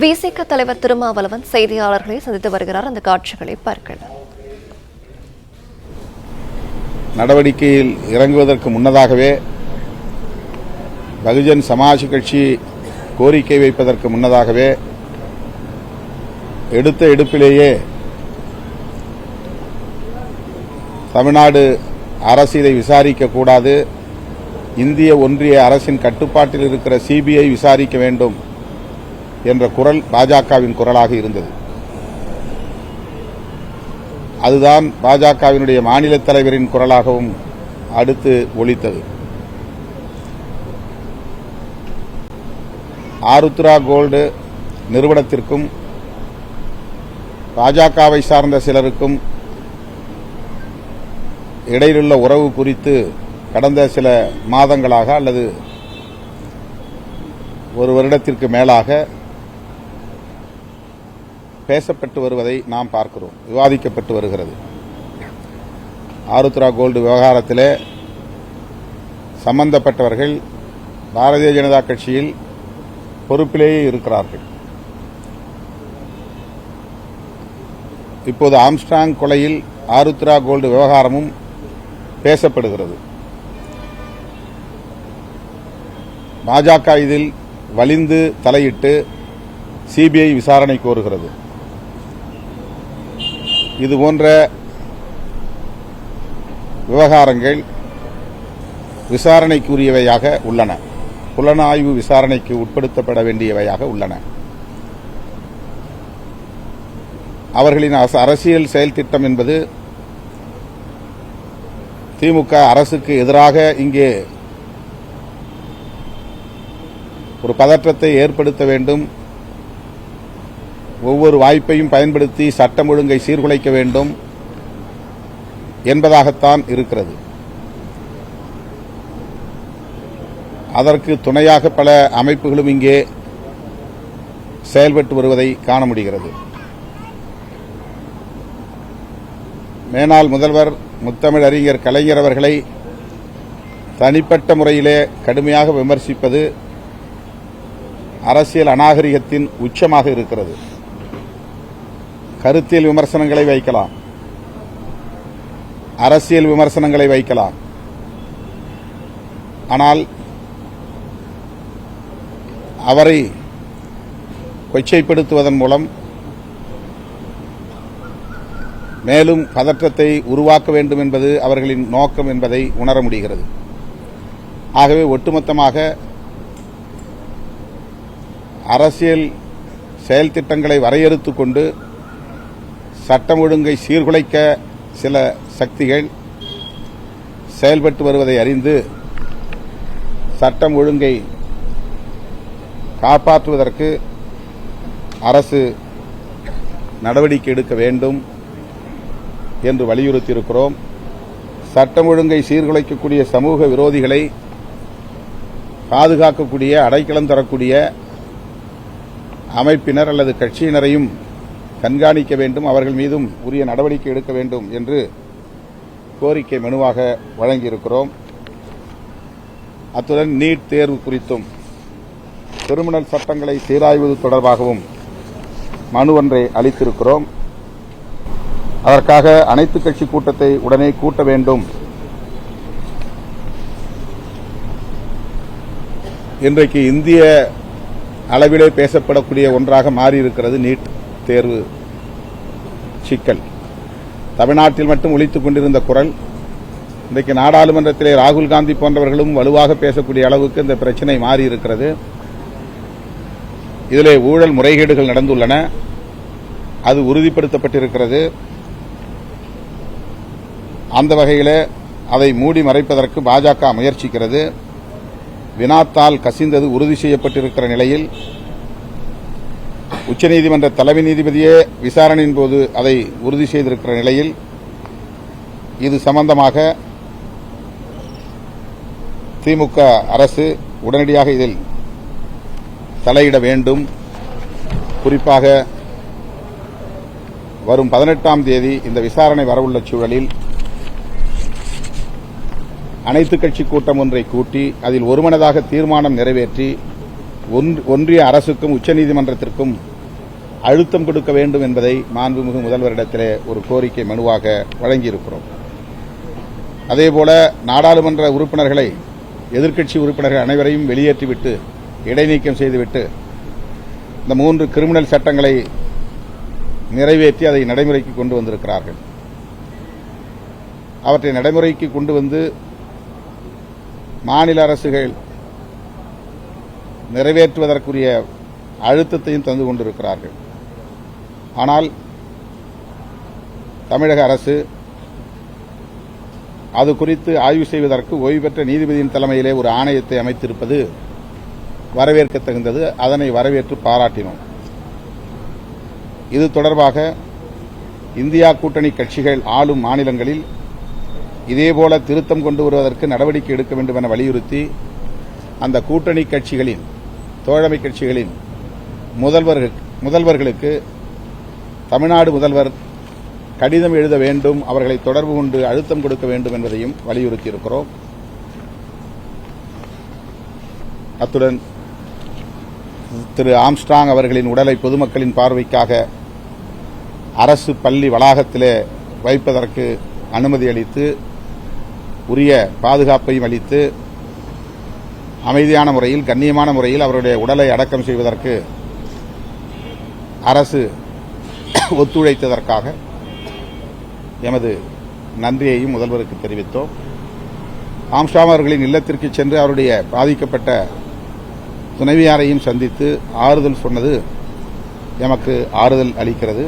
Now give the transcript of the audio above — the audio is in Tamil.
விசிக தலைவர் திருமாவளவன் செய்தியாளர்களை சந்தித்து வருகிறார். அந்த காட்சிகளை பார்க்கலாம். நடவடிக்கையில் இறங்குவதற்கு முன்னதாகவே பகுஜன் சமாஜ் கட்சி கோரிக்கை வைப்பதற்கு முன்னதாகவே எடுத்த எடுப்பிலேயே தமிழ்நாடு அரசு இதை விசாரிக்கக்கூடாது, இந்திய ஒன்றிய அரசின் கட்டுப்பாட்டில் இருக்கிற சிபிஐ விசாரிக்க வேண்டும் என்ற குரல் பாஜகவின் குரலாக இருந்தது. அதுதான் பாஜகவினுடைய மாநில தலைவரின் குரலாகவும் அடுத்து ஒலித்தது. ஆருத்ரா கோல்டு நிறுவனத்திற்கும் பாஜகவை சார்ந்த சிலருக்கும் இடையிலுள்ள உறவு குறித்து கடந்த சில மாதங்களாக அல்லது ஒரு வருடத்திற்கு மேலாக பேசப்பட்டு வருவதை நாம் பார்க்கிறோம், விவாதிக்கப்பட்டு வருகிறது. ஆருத்ரா கோல்டு விவகாரத்திலே சம்பந்தப்பட்டவர்கள் பாரதிய ஜனதா கட்சியில் பொறுப்பிலேயே இருக்கிறார்கள். இப்போது ஆம்ஸ்ட்ராங் கொலையில் ஆருத்ரா கோல்டு விவகாரமும் பேசப்படுகிறது. பாஜக இதில் வலிந்து தலையிட்டு சிபிஐ விசாரணை கோருகிறது. இதுபோன்ற விவகாரங்கள் விசாரணைக்குரியவையாக உள்ளன, புலனாய்வு விசாரணைக்கு உட்படுத்தப்பட வேண்டியவையாக உள்ளன. அவர்களின் அரசியல் செயல் திட்டம் என்பது திமுக அரசுக்கு எதிராக இங்கே ஒரு பதற்றத்தை ஏற்படுத்த வேண்டும், ஒவ்வொரு வாய்ப்பையும் பயன்படுத்தி சட்டம் ஒழுங்கை சீர்குலைக்க வேண்டும் என்பதாகத்தான் இருக்கிறது. அதற்கு துணையாக பல அமைப்புகளும் இங்கே செயல்பட்டு வருவதை காண முடிகிறது. மேனாள் முதல்வர் முத்தமிழ் அறிஞர் கலைஞர் அவர்களை தனிப்பட்ட முறையிலே கடுமையாக விமர்சிப்பது அரசியல் அநாகரிகத்தின் உச்சமாக இருக்கிறது. கருத்தியல் விமர்சனங்களை வைக்கலாம், அரசியல் விமர்சனங்களை வைக்கலாம், ஆனால் அவரை கொச்சைப்படுத்துவதன் மூலம் மேலும் பதற்றத்தை உருவாக்க வேண்டும் என்பது அவர்களின் நோக்கம் என்பதை உணர முடிகிறது. ஆகவே ஒட்டுமொத்தமாக அரசியல் செயல் திட்டங்களை வரையறுத்துக் கொண்டு சட்டம் ஒழுங்கை சீர்குலைக்க சில சக்திகள் செயல்பட்டு வருவதை அறிந்து சட்டம் ஒழுங்கை காப்பாற்றுவதற்கு அரசு நடவடிக்கை எடுக்க வேண்டும் என்று வலியுறுத்தியிருக்கிறோம். சட்டம் ஒழுங்கை சீர்குலைக்கக்கூடிய சமூக விரோதிகளை பாதுகாக்கக்கூடிய, அடைக்கலம் தரக்கூடிய அமைப்பினர் அல்லது கட்சியினரையும் கண்காணிக்க வேண்டும், அவர்கள் மீதும் உரிய நடவடிக்கை எடுக்க வேண்டும் என்று கோரிக்கை மனுவாக வழங்கியிருக்கிறோம். அத்துடன் நீட் தேர்வு குறித்தும் கிரிமினல் சட்டங்களை சீராய்வது தொடர்பாகவும் மனு ஒன்றை அளித்திருக்கிறோம். அதற்காக அனைத்துக் கட்சி கூட்டத்தை உடனே கூட்ட வேண்டும். இன்றைக்கு இந்திய அளவிலே பேசப்படக்கூடிய ஒன்றாக மாறியிருக்கிறது நீட் தேர்வு சிக்கல். தமிழ்நாட்டில் மட்டும் ஒலித்துக் கொண்டிருந்த குரல் இன்றைக்கு நாடாளுமன்றத்திலே ராகுல் காந்தி போன்றவர்களும் வலுவாக பேசக்கூடிய அளவுக்கு இந்த பிரச்சினை மாறியிருக்கிறது. இதிலே ஊழல் முறைகேடுகள் நடந்துள்ளன, அது உறுதிப்படுத்தப்பட்டிருக்கிறது. அந்த வகையில் அதை மூடி மறைப்பதற்கு பாஜக முயற்சிக்கிறது. வினாத்தால் கசிந்தது உறுதி செய்யப்பட்டிருக்கிற நிலையில் உச்சநீதிமன்ற தலைமை நீதிபதியே விசாரணையின் போது அதை உறுதி செய்திருக்கிற நிலையில் இது சம்பந்தமாக திமுக அரசு உடனடியாக இதில் தலையிட வேண்டும். குறிப்பாக வரும் 18ஆம் தேதி இந்த விசாரணை வரவுள்ள சூழலில் அனைத்துக் கட்சி கூட்டம் ஒன்றை கூட்டி அதில் ஒருமனதாக தீர்மானம் நிறைவேற்றி ஒன்றிய அரசுக்கும் உச்சநீதிமன்றத்திற்கும் அழுத்தம் கொடுக்க வேண்டும் என்பதை மாண்புமிகு முதல்வரிடத்திலே ஒரு கோரிக்கை மனுவாக வழங்கியிருக்கிறோம். அதேபோல நாடாளுமன்ற உறுப்பினர்களை, எதிர்க்கட்சி உறுப்பினர்கள் அனைவரையும் வெளியேற்றிவிட்டு, இடைநீக்கம் செய்துவிட்டு இந்த 3 கிரிமினல் சட்டங்களை நிறைவேற்றி அதை நடைமுறைக்கு கொண்டு வந்திருக்கிறார்கள். அவற்றை நடைமுறைக்கு கொண்டு வந்து மாநில அரசுகள் நிறைவேற்றுவதற்குரிய அழுத்தத்தையும் தந்து கொண்டிருக்கிறார்கள். ஆனால் தமிழக அரசு அது குறித்து ஆய்வு செய்வதற்கு ஓய்வு பெற்ற நீதிபதியின் தலைமையிலே ஒரு ஆணையத்தை அமைத்திருப்பது வரவேற்கத்தகுந்தது. அதனை வரவேற்று பாராட்டினோம். இது தொடர்பாக இந்தியா கூட்டணி கட்சிகள் ஆளும் மாநிலங்களில் இதேபோல திருத்தம் கொண்டு வருவதற்கு நடவடிக்கை எடுக்க வேண்டும் என வலியுறுத்தி அந்த கூட்டணி கட்சிகளின், தோழமை கட்சிகளின் முதல்வர்களுக்கு தமிழ்நாடு முதல்வர் கடிதம் எழுத வேண்டும், அவர்களை தொடர்பு கொண்டு அழுத்தம் கொடுக்க வேண்டும் என்பதையும் வலியுறுத்தியிருக்கிறோம். அத்துடன் திரு ஆம்ஸ்ட்ராங் அவர்களின் உடலை பொதுமக்களின் பார்வைக்காக அரசு பள்ளி வளாகத்திலே வைப்பதற்கு அனுமதி அளித்து, உரிய பாதுகாப்பையும் அளித்து, அமைதியான முறையில், கண்ணியமான முறையில் அவருடைய உடலை அடக்கம் செய்வதற்கு அரசு ஒத்துழைத்ததற்காக எமது நன்றியையும் முதல்வருக்கு தெரிவித்தோம். ஆம்ஸ்ட்ராங் அவர்களின் இல்லத்திற்கு சென்று அவருடைய பாதிக்கப்பட்ட துணைவியாரையும் சந்தித்து ஆறுதல் சொன்னது எமக்கு ஆறுதல் அளிக்கிறது.